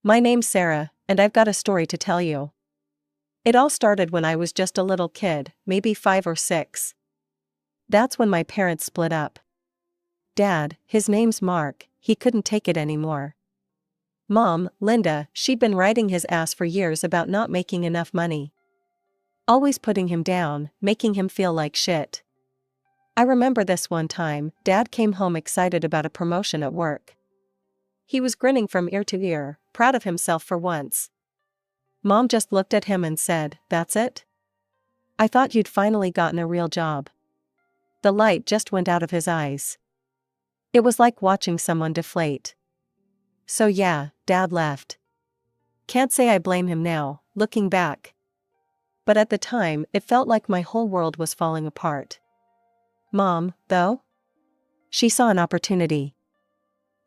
My name's Sarah, and I've got a story to tell you. It all started when I was just a little kid, maybe 5 or 6. That's when my parents split up. Dad, his name's Mark, he couldn't take it anymore. Mom, Linda, she'd been riding his ass for years about not making enough money. Always putting him down, making him feel like shit. I remember this one time, Dad came home excited about a promotion at work. He was grinning from ear to ear, proud of himself for once. Mom just looked at him and said, "That's it? I thought you'd finally gotten a real job." The light just went out of his eyes. It was like watching someone deflate. So yeah, Dad left. Can't say I blame him now, looking back. But at the time, it felt like my whole world was falling apart. Mom, though? She saw an opportunity.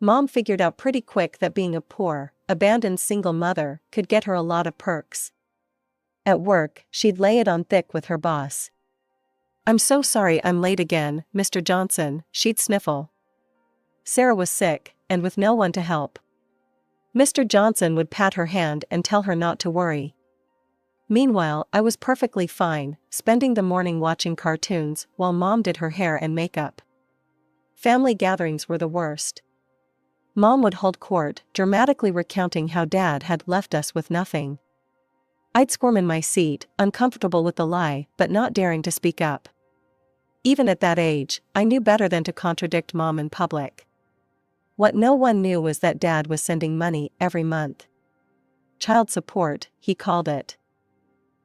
Mom figured out pretty quick that being a poor, abandoned single mother could get her a lot of perks. At work, she'd lay it on thick with her boss. "I'm so sorry I'm late again, Mr. Johnson," she'd sniffle. Sarah was sick, and with no one to help. Mr. Johnson would pat her hand and tell her not to worry. Meanwhile, I was perfectly fine, spending the morning watching cartoons while Mom did her hair and makeup. Family gatherings were the worst. Mom would hold court, dramatically recounting how Dad had left us with nothing. I'd squirm in my seat, uncomfortable with the lie, but not daring to speak up. Even at that age, I knew better than to contradict Mom in public. What no one knew was that Dad was sending money every month. Child support, he called it.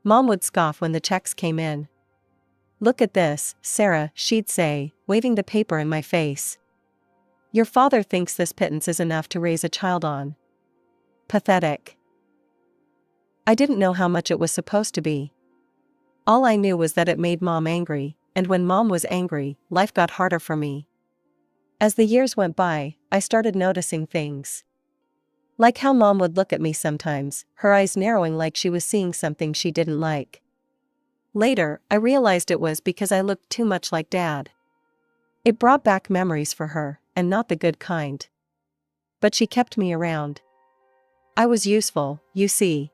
Mom would scoff when the checks came in. "Look at this, Sarah," she'd say, waving the paper in my face. "Your father thinks this pittance is enough to raise a child on." Pathetic. I didn't know how much it was supposed to be. All I knew was that it made Mom angry, and when Mom was angry, life got harder for me. As the years went by, I started noticing things. Like how Mom would look at me sometimes, her eyes narrowing like she was seeing something she didn't like. Later, I realized it was because I looked too much like Dad. It brought back memories for her, and not the good kind. But she kept me around. I was useful, you see.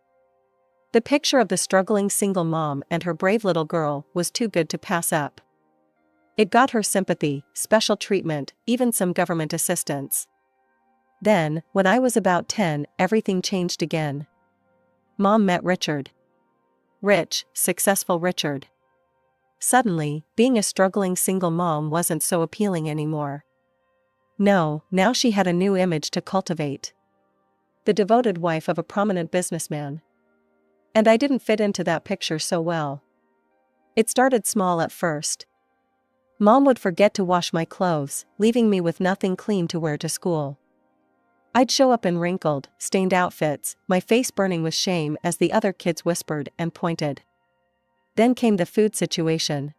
The picture of the struggling single mom and her brave little girl was too good to pass up. It got her sympathy, special treatment, even some government assistance. Then, when I was about 10, everything changed again. Mom met Richard. Rich, successful Richard. Suddenly, being a struggling single mom wasn't so appealing anymore. No, now she had a new image to cultivate. The devoted wife of a prominent businessman. And I didn't fit into that picture so well. It started small at first. Mom would forget to wash my clothes, leaving me with nothing clean to wear to school. I'd show up in wrinkled, stained outfits, my face burning with shame as the other kids whispered and pointed. Then came the food situation.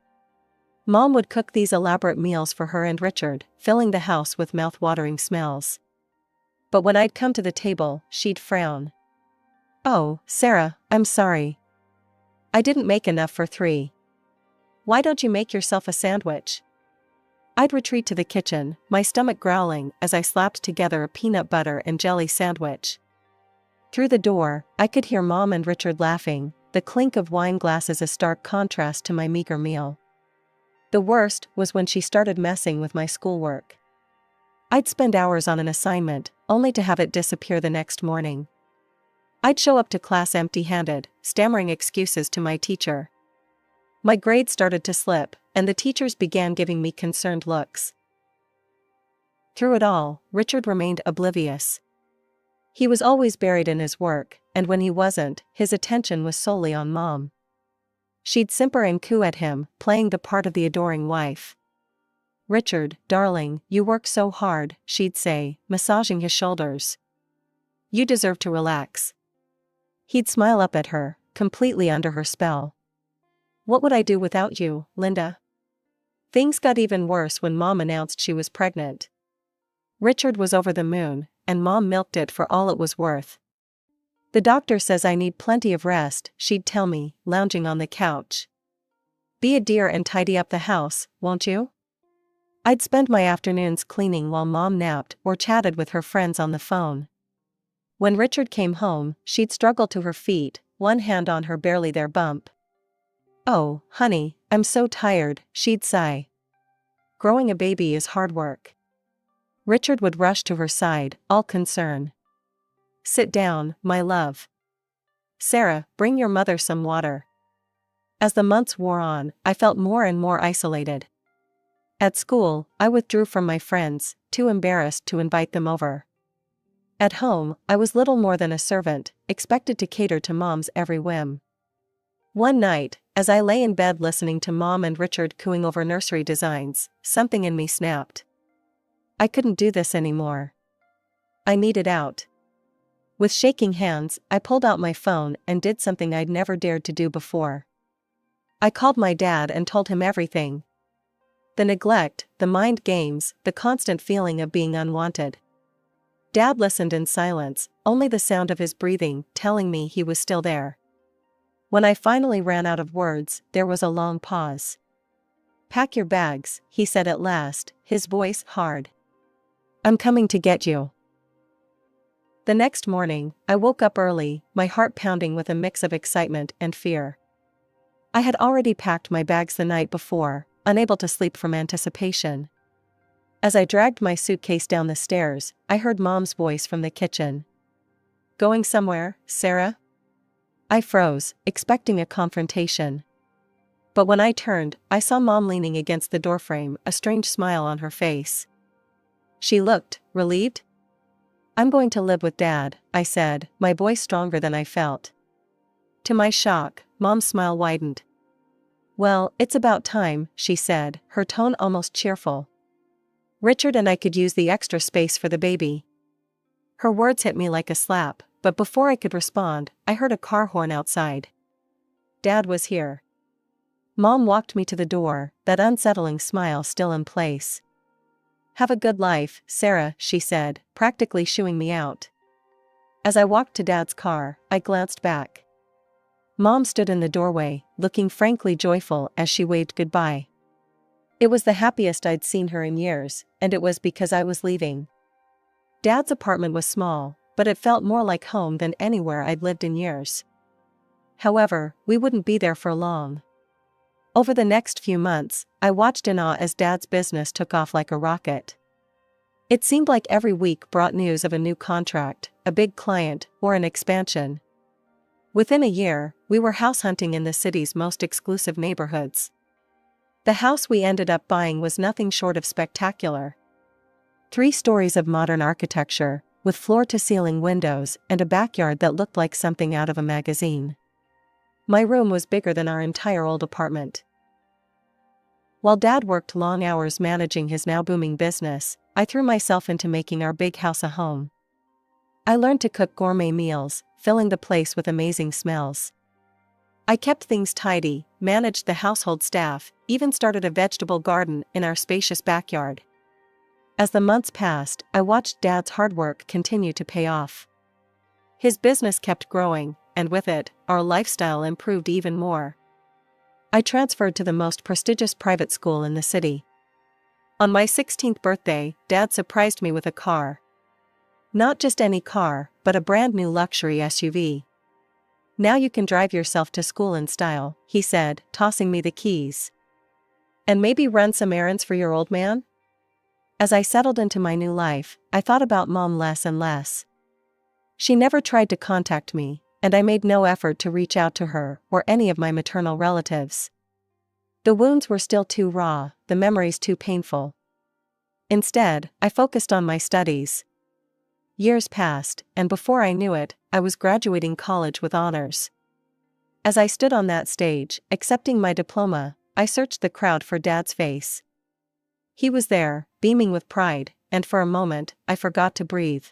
Mom would cook these elaborate meals for her and Richard, filling the house with mouth-watering smells. But when I'd come to the table, she'd frown. "Oh, Sarah, I'm sorry. I didn't make enough for 3. Why don't you make yourself a sandwich?" I'd retreat to the kitchen, my stomach growling as I slapped together a peanut butter and jelly sandwich. Through the door, I could hear Mom and Richard laughing, the clink of wine glasses a stark contrast to my meager meal. The worst was when she started messing with my schoolwork. I'd spend hours on an assignment, only to have it disappear the next morning. I'd show up to class empty-handed, stammering excuses to my teacher. My grades started to slip, and the teachers began giving me concerned looks. Through it all, Richard remained oblivious. He was always buried in his work, and when he wasn't, his attention was solely on Mom. She'd simper and coo at him, playing the part of the adoring wife. "Richard, darling, you work so hard," she'd say, massaging his shoulders. "You deserve to relax." He'd smile up at her, completely under her spell. "What would I do without you, Linda?" Things got even worse when Mom announced she was pregnant. Richard was over the moon, and Mom milked it for all it was worth. "The doctor says I need plenty of rest," she'd tell me, lounging on the couch. "Be a dear and tidy up the house, won't you?" I'd spend my afternoons cleaning while Mom napped or chatted with her friends on the phone. When Richard came home, she'd struggle to her feet, one hand on her barely there bump. "Oh, honey, I'm so tired," she'd sigh. "Growing a baby is hard work." Richard would rush to her side, all concern. "Sit down, my love. Sarah, bring your mother some water." As the months wore on, I felt more and more isolated. At school, I withdrew from my friends, too embarrassed to invite them over. At home, I was little more than a servant, expected to cater to Mom's every whim. One night, as I lay in bed listening to Mom and Richard cooing over nursery designs, something in me snapped. I couldn't do this anymore. I needed out. With shaking hands, I pulled out my phone and did something I'd never dared to do before. I called my dad and told him everything. The neglect, the mind games, the constant feeling of being unwanted. Dad listened in silence, only the sound of his breathing telling me he was still there. When I finally ran out of words, there was a long pause. "Pack your bags," he said at last, his voice hard. "I'm coming to get you." The next morning, I woke up early, my heart pounding with a mix of excitement and fear. I had already packed my bags the night before, unable to sleep from anticipation. As I dragged my suitcase down the stairs, I heard Mom's voice from the kitchen. "Going somewhere, Sarah?" I froze, expecting a confrontation. But when I turned, I saw Mom leaning against the doorframe, a strange smile on her face. She looked relieved. "I'm going to live with Dad," I said, my voice stronger than I felt. To my shock, Mom's smile widened. "Well, it's about time," she said, her tone almost cheerful. "Richard and I could use the extra space for the baby." Her words hit me like a slap, but before I could respond, I heard a car horn outside. Dad was here. Mom walked me to the door, that unsettling smile still in place. "Have a good life, Sarah," she said, practically shooing me out. As I walked to Dad's car, I glanced back. Mom stood in the doorway, looking frankly joyful as she waved goodbye. It was the happiest I'd seen her in years, and it was because I was leaving. Dad's apartment was small, but it felt more like home than anywhere I'd lived in years. However, we wouldn't be there for long. Over the next few months, I watched in awe as Dad's business took off like a rocket. It seemed like every week brought news of a new contract, a big client, or an expansion. Within a year, we were house hunting in the city's most exclusive neighborhoods. The house we ended up buying was nothing short of spectacular. 3 stories of modern architecture, with floor-to-ceiling windows and a backyard that looked like something out of a magazine. My room was bigger than our entire old apartment. While Dad worked long hours managing his now booming business, I threw myself into making our big house a home. I learned to cook gourmet meals, filling the place with amazing smells. I kept things tidy, managed the household staff, even started a vegetable garden in our spacious backyard. As the months passed, I watched Dad's hard work continue to pay off. His business kept growing, and with it, our lifestyle improved even more. I transferred to the most prestigious private school in the city. On my 16th birthday, Dad surprised me with a car. Not just any car, but a brand new luxury SUV. "Now you can drive yourself to school in style," he said, tossing me the keys. "And maybe run some errands for your old man?" As I settled into my new life, I thought about Mom less and less. She never tried to contact me, and I made no effort to reach out to her or any of my maternal relatives. The wounds were still too raw, the memories too painful. Instead, I focused on my studies. Years passed, and before I knew it, I was graduating college with honors. As I stood on that stage, accepting my diploma, I searched the crowd for Dad's face. He was there, beaming with pride, and for a moment, I forgot to breathe.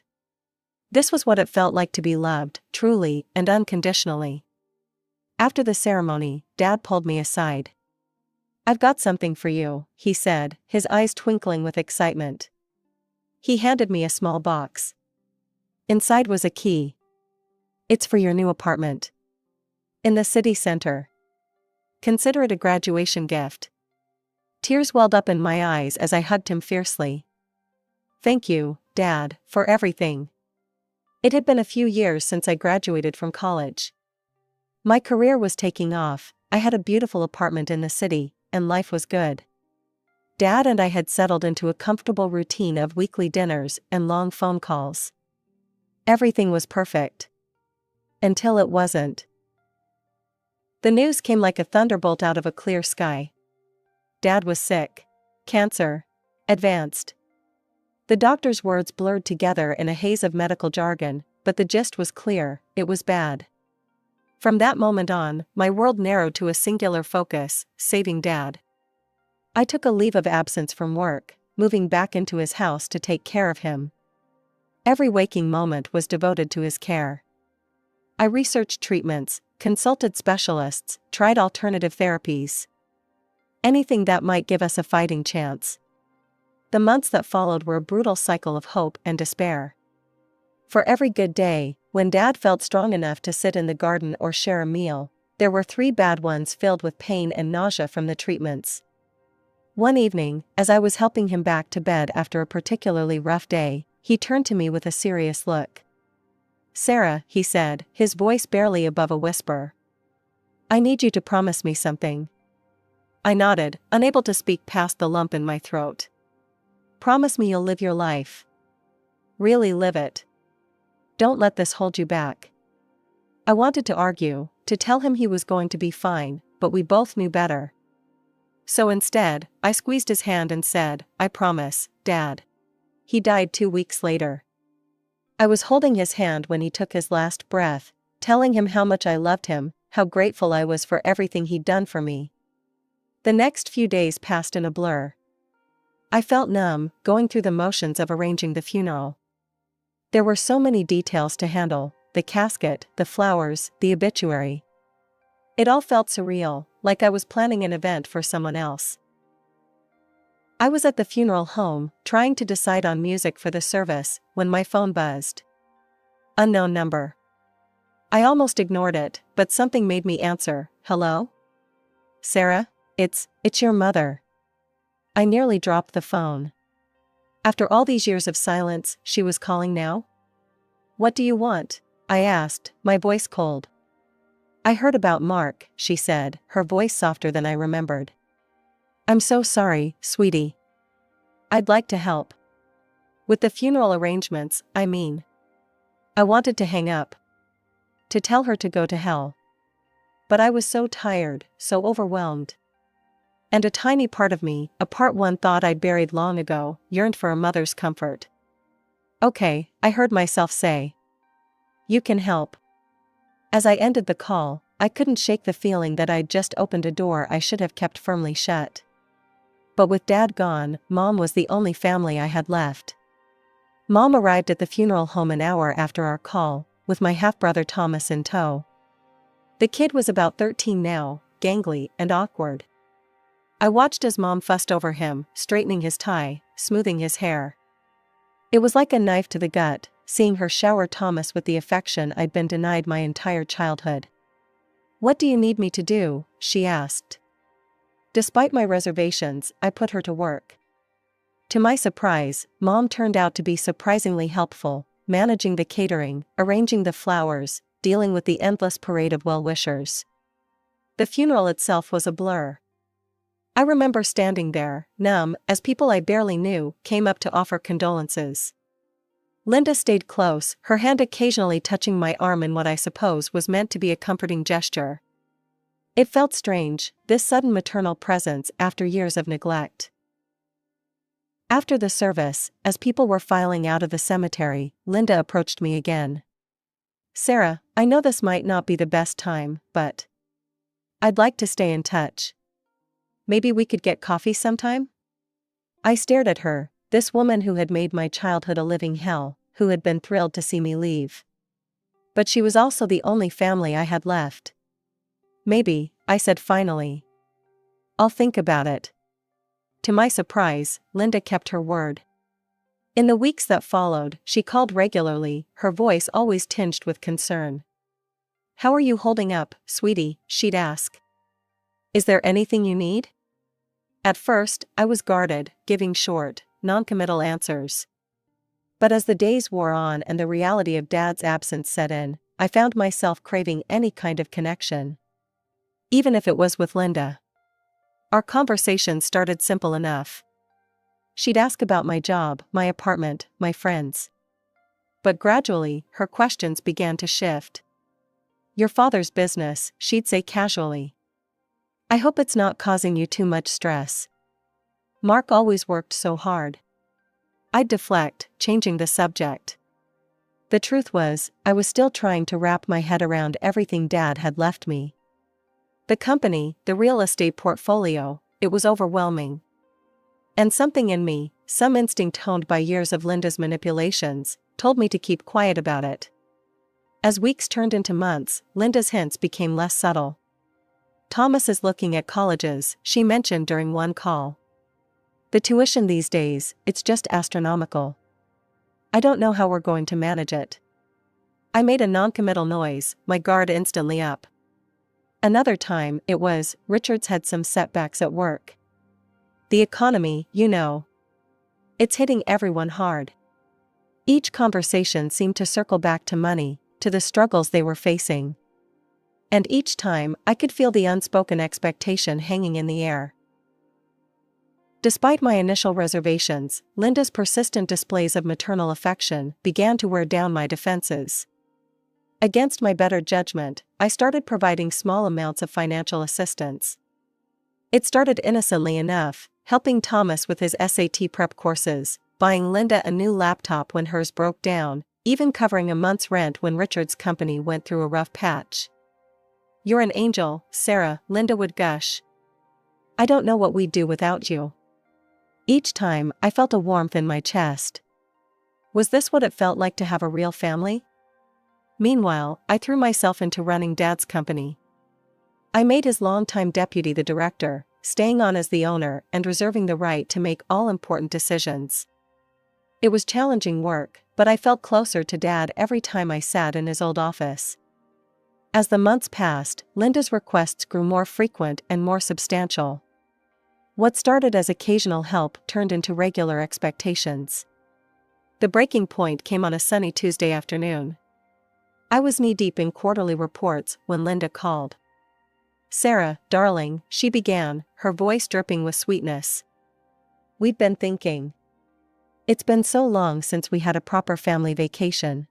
This was what it felt like to be loved, truly and unconditionally. After the ceremony, Dad pulled me aside. "I've got something for you," he said, his eyes twinkling with excitement. He handed me a small box. Inside was a key. "It's for your new apartment. In the city center. Consider it a graduation gift." Tears welled up in my eyes as I hugged him fiercely. "Thank you, Dad, for everything. It had been a few years since I graduated from college. My career was taking off, I had a beautiful apartment in the city, and life was good. Dad and I had settled into a comfortable routine of weekly dinners and long phone calls. Everything was perfect. Until it wasn't. The news came like a thunderbolt out of a clear sky. Dad was sick. Cancer. Advanced. The doctor's words blurred together in a haze of medical jargon, but the gist was clear: it was bad. From that moment on, my world narrowed to a singular focus: saving Dad. I took a leave of absence from work, moving back into his house to take care of him. Every waking moment was devoted to his care. I researched treatments, consulted specialists, tried alternative therapies. Anything that might give us a fighting chance. The months that followed were a brutal cycle of hope and despair. For every good day, when Dad felt strong enough to sit in the garden or share a meal, there were 3 bad ones filled with pain and nausea from the treatments. One evening, as I was helping him back to bed after a particularly rough day, he turned to me with a serious look. "Sarah," he said, his voice barely above a whisper. "I need you to promise me something." I nodded, unable to speak past the lump in my throat. "Promise me you'll live your life. Really live it. Don't let this hold you back." I wanted to argue, to tell him he was going to be fine, but we both knew better. So instead, I squeezed his hand and said, "I promise, Dad." He died 2 weeks later. I was holding his hand when he took his last breath, telling him how much I loved him, how grateful I was for everything he'd done for me. The next few days passed in a blur. I felt numb, going through the motions of arranging the funeral. There were so many details to handle: the casket, the flowers, the obituary. It all felt surreal, like I was planning an event for someone else. I was at the funeral home, trying to decide on music for the service, when my phone buzzed. Unknown number. I almost ignored it, but something made me answer. "Hello? Sarah? It's your mother." I nearly dropped the phone. After all these years of silence, she was calling now? "What do you want?" I asked, my voice cold. "I heard about Mark," she said, her voice softer than I remembered. "I'm so sorry, sweetie. I'd like to help. With the funeral arrangements, I mean." I wanted to hang up. To tell her to go to hell. But I was so tired, so overwhelmed. And a tiny part of me, a part one thought I'd buried long ago, yearned for a mother's comfort. "Okay," I heard myself say. "You can help." As I ended the call, I couldn't shake the feeling that I'd just opened a door I should have kept firmly shut. But with Dad gone, Mom was the only family I had left. Mom arrived at the funeral home an hour after our call, with my half-brother Thomas in tow. The kid was about 13 now, gangly and awkward. I watched as Mom fussed over him, straightening his tie, smoothing his hair. It was like a knife to the gut, seeing her shower Thomas with the affection I'd been denied my entire childhood. "What do you need me to do?" she asked. Despite my reservations, I put her to work. To my surprise, Mom turned out to be surprisingly helpful, managing the catering, arranging the flowers, dealing with the endless parade of well-wishers. The funeral itself was a blur. I remember standing there, numb, as people I barely knew came up to offer condolences. Linda stayed close, her hand occasionally touching my arm in what I suppose was meant to be a comforting gesture. It felt strange, this sudden maternal presence after years of neglect. After the service, as people were filing out of the cemetery, Linda approached me again. "Sarah, I know this might not be the best time, but I'd like to stay in touch. Maybe we could get coffee sometime?" I stared at her, this woman who had made my childhood a living hell, who had been thrilled to see me leave. But she was also the only family I had left. "Maybe," I said finally. "I'll think about it." To my surprise, Linda kept her word. In the weeks that followed, she called regularly, her voice always tinged with concern. "How are you holding up, sweetie?" she'd ask. "Is there anything you need?" At first, I was guarded, giving short, non-committal answers. But as the days wore on and the reality of Dad's absence set in, I found myself craving any kind of connection. Even if it was with Linda. Our conversation started simple enough. She'd ask about my job, my apartment, my friends. But gradually, her questions began to shift. "Your father's business," she'd say casually. "I hope it's not causing you too much stress. Mark always worked so hard." I'd deflect, changing the subject. The truth was, I was still trying to wrap my head around everything Dad had left me. The company, the real estate portfolio, it was overwhelming. And something in me, some instinct honed by years of Linda's manipulations, told me to keep quiet about it. As weeks turned into months, Linda's hints became less subtle. "Thomas is looking at colleges," she mentioned during one call. "The tuition these days, it's just astronomical. I don't know how we're going to manage it." I made a noncommittal noise, my guard instantly up. Another time, it was, "Richard's had some setbacks at work. The economy, you know. It's hitting everyone hard." Each conversation seemed to circle back to money, to the struggles they were facing. And each time, I could feel the unspoken expectation hanging in the air. Despite my initial reservations, Linda's persistent displays of maternal affection began to wear down my defenses. Against my better judgment, I started providing small amounts of financial assistance. It started innocently enough, helping Thomas with his SAT prep courses, buying Linda a new laptop when hers broke down, even covering a month's rent when Richard's company went through a rough patch. "You're an angel, Sarah," Linda would gush. "I don't know what we'd do without you." Each time, I felt a warmth in my chest. Was this what it felt like to have a real family? Meanwhile, I threw myself into running Dad's company. I made his longtime deputy the director, staying on as the owner and reserving the right to make all important decisions. It was challenging work, but I felt closer to Dad every time I sat in his old office. As the months passed, Linda's requests grew more frequent and more substantial. What started as occasional help turned into regular expectations. The breaking point came on a sunny Tuesday afternoon. I was knee-deep in quarterly reports when Linda called. "Sarah, darling," she began, her voice dripping with sweetness. "We've been thinking. It's been so long since we had a proper family vacation.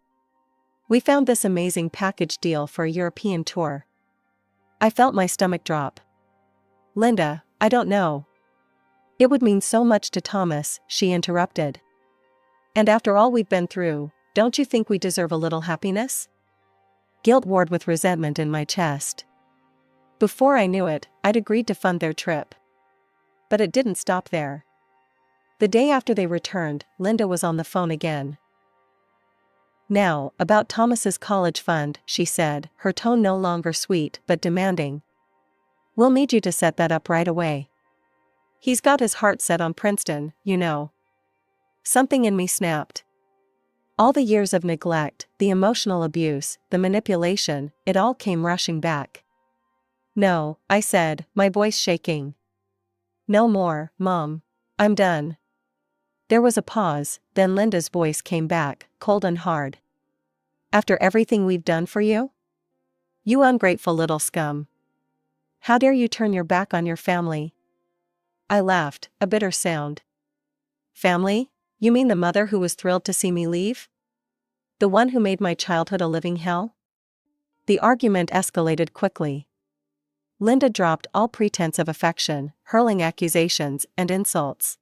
We found this amazing package deal for a European tour." I felt my stomach drop. "Linda, I don't know." "It would mean so much to Thomas," she interrupted. "And after all we've been through, don't you think we deserve a little happiness?" Guilt warred with resentment in my chest. Before I knew it, I'd agreed to fund their trip. But it didn't stop there. The day after they returned, Linda was on the phone again. "Now, about Thomas's college fund," she said, her tone no longer sweet but demanding. "We'll need you to set that up right away. He's got his heart set on Princeton, you know." Something in me snapped. All the years of neglect, the emotional abuse, the manipulation, it all came rushing back. "No," I said, my voice shaking. "No more, Mom. I'm done." There was a pause, then Linda's voice came back, cold and hard. "After everything we've done for you? You ungrateful little scum. How dare you turn your back on your family?" I laughed, a bitter sound. "Family? You mean the mother who was thrilled to see me leave? The one who made my childhood a living hell?" The argument escalated quickly. Linda dropped all pretense of affection, hurling accusations and insults.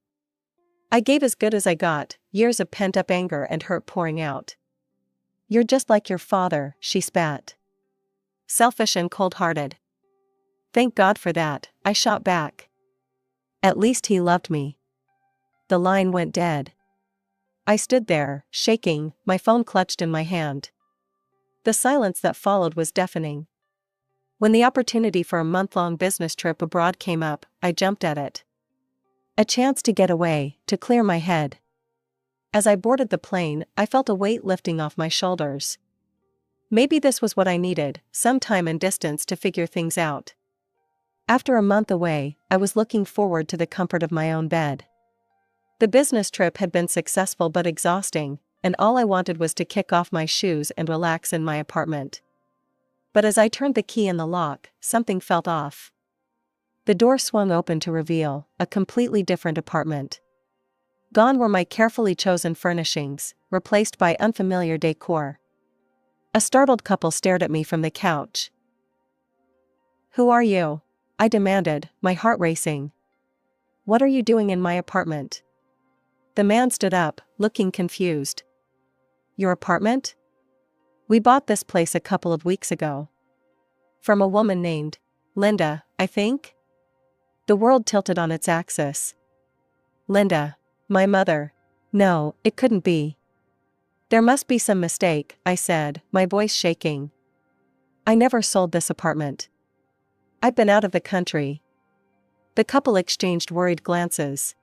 I gave as good as I got, years of pent-up anger and hurt pouring out. "You're just like your father," she spat. "Selfish and cold-hearted." "Thank God for that," I shot back. "At least he loved me." The line went dead. I stood there, shaking, my phone clutched in my hand. The silence that followed was deafening. When the opportunity for a month-long business trip abroad came up, I jumped at it. A chance to get away, to clear my head. As I boarded the plane, I felt a weight lifting off my shoulders. Maybe this was what I needed, some time and distance to figure things out. After a month away, I was looking forward to the comfort of my own bed. The business trip had been successful but exhausting, and all I wanted was to kick off my shoes and relax in my apartment. But as I turned the key in the lock, something felt off. The door swung open to reveal a completely different apartment. Gone were my carefully chosen furnishings, replaced by unfamiliar decor. A startled couple stared at me from the couch. "Who are you?" I demanded, my heart racing. "What are you doing in my apartment?" The man stood up, looking confused. "Your apartment? We bought this place a couple of weeks ago. From a woman named Linda, I think?" The world tilted on its axis. Linda. My mother. No, it couldn't be. "There must be some mistake," I said, my voice shaking. "I never sold this apartment. I've been out of the country." The couple exchanged worried glances.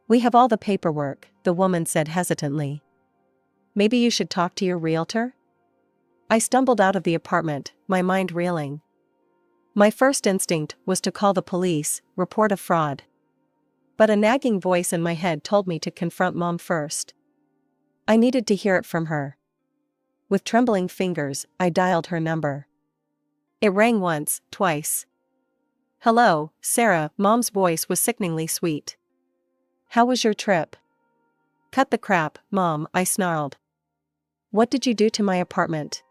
"We have all the paperwork," the woman said hesitantly. "Maybe you should talk to your realtor?" I stumbled out of the apartment, my mind reeling. My first instinct was to call the police, report a fraud. But a nagging voice in my head told me to confront Mom first. I needed to hear it from her. With trembling fingers, I dialed her number. It rang once, twice. "Hello, Sarah," Mom's voice was sickeningly sweet. "How was your trip?" "Cut the crap, Mom," I snarled. "What did you do to my apartment?"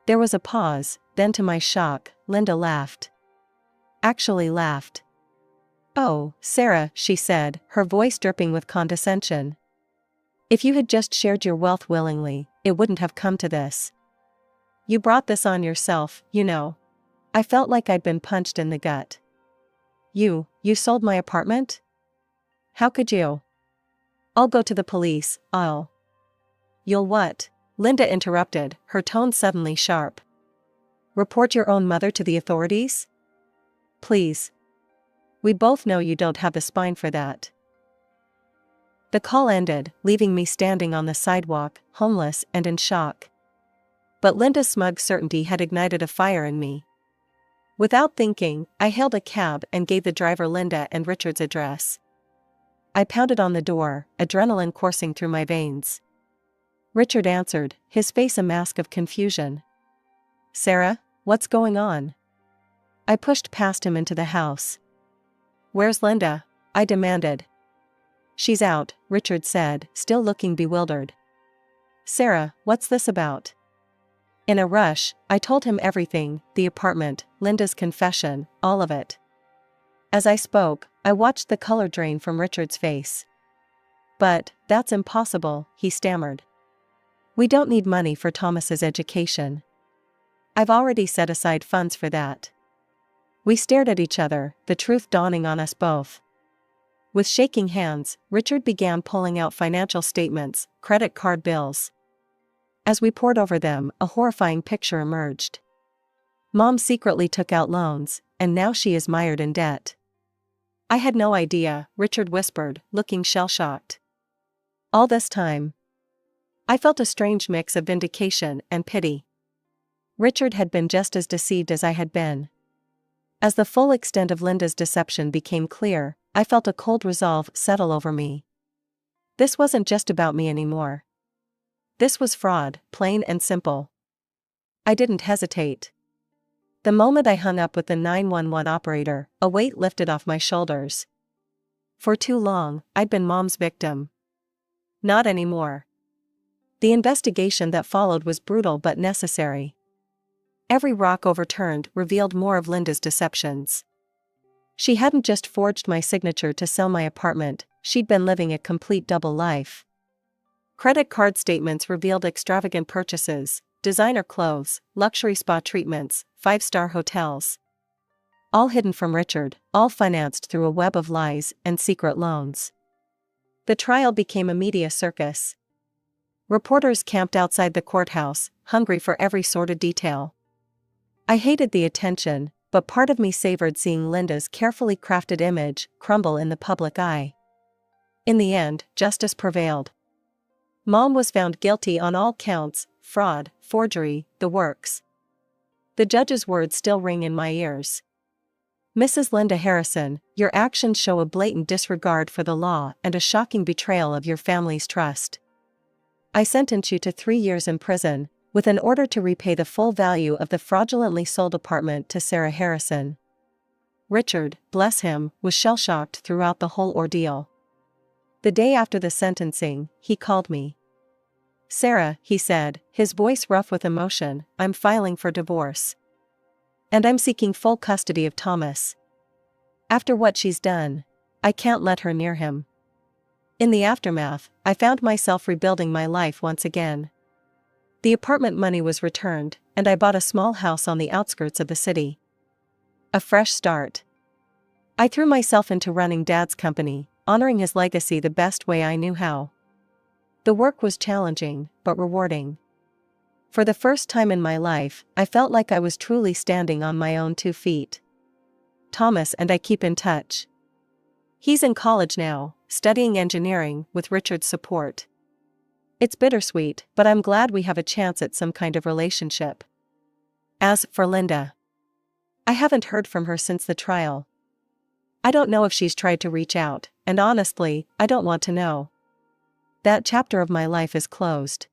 There was a pause, then to my shock, Linda laughed. Actually laughed. "Oh, Sarah," she said, her voice dripping with condescension. "If you had just shared your wealth willingly, it wouldn't have come to this. You brought this on yourself, you know." I felt like I'd been punched in the gut. You sold my apartment? How could you?" "I'll go to the police, You'll what?" Linda interrupted, her tone suddenly sharp. "Report your own mother to the authorities? Please. We both know you don't have the spine for that." The call ended, leaving me standing on the sidewalk, homeless and in shock. But Linda's smug certainty had ignited a fire in me. Without thinking, I hailed a cab and gave the driver Linda and Richard's address. I pounded on the door, adrenaline coursing through my veins. Richard answered, his face a mask of confusion. "Sarah, what's going on?" I pushed past him into the house. "Where's Linda?" I demanded. "She's out," Richard said, still looking bewildered. "Sarah, what's this about?" In a rush, I told him everything, the apartment, Linda's confession, all of it. As I spoke, I watched the color drain from Richard's face. "But, that's impossible," he stammered. "We don't need money for Thomas's education. I've already set aside funds for that." We stared at each other, the truth dawning on us both. With shaking hands, Richard began pulling out financial statements, credit card bills. As we pored over them, a horrifying picture emerged. Mom secretly took out loans, and now she is mired in debt. "I had no idea," Richard whispered, looking shell-shocked. "All this time." I felt a strange mix of vindication and pity. Richard had been just as deceived as I had been. As the full extent of Linda's deception became clear, I felt a cold resolve settle over me. This wasn't just about me anymore. This was fraud, plain and simple. I didn't hesitate. The moment I hung up with the 911 operator, a weight lifted off my shoulders. For too long, I'd been Mom's victim. Not anymore. The investigation that followed was brutal but necessary. Every rock overturned revealed more of Linda's deceptions. She hadn't just forged my signature to sell my apartment, she'd been living a complete double life. Credit card statements revealed extravagant purchases, designer clothes, luxury spa treatments, 5-star hotels. All hidden from Richard, all financed through a web of lies and secret loans. The trial became a media circus. Reporters camped outside the courthouse, hungry for every sordid detail. I hated the attention, but part of me savored seeing Linda's carefully crafted image crumble in the public eye. In the end, justice prevailed. Mom was found guilty on all counts, fraud, forgery, the works. The judge's words still ring in my ears. "Mrs. Linda Harrison, your actions show a blatant disregard for the law and a shocking betrayal of your family's trust." I sentence you to 3 years in prison, with an order to repay the full value of the fraudulently sold apartment to Sarah Harrison. Richard, bless him, was shell-shocked throughout the whole ordeal. The day after the sentencing, he called me. "Sarah," he said, his voice rough with emotion, "I'm filing for divorce. And I'm seeking full custody of Thomas. After what she's done, I can't let her near him." In the aftermath, I found myself rebuilding my life once again. The apartment money was returned, and I bought a small house on the outskirts of the city. A fresh start. I threw myself into running Dad's company, honoring his legacy the best way I knew how. The work was challenging, but rewarding. For the first time in my life, I felt like I was truly standing on my own 2 feet. Thomas and I keep in touch. He's in college now, studying engineering with Richard's support. It's bittersweet, but I'm glad we have a chance at some kind of relationship. As for Linda, I haven't heard from her since the trial. I don't know if she's tried to reach out, and honestly, I don't want to know. That chapter of my life is closed.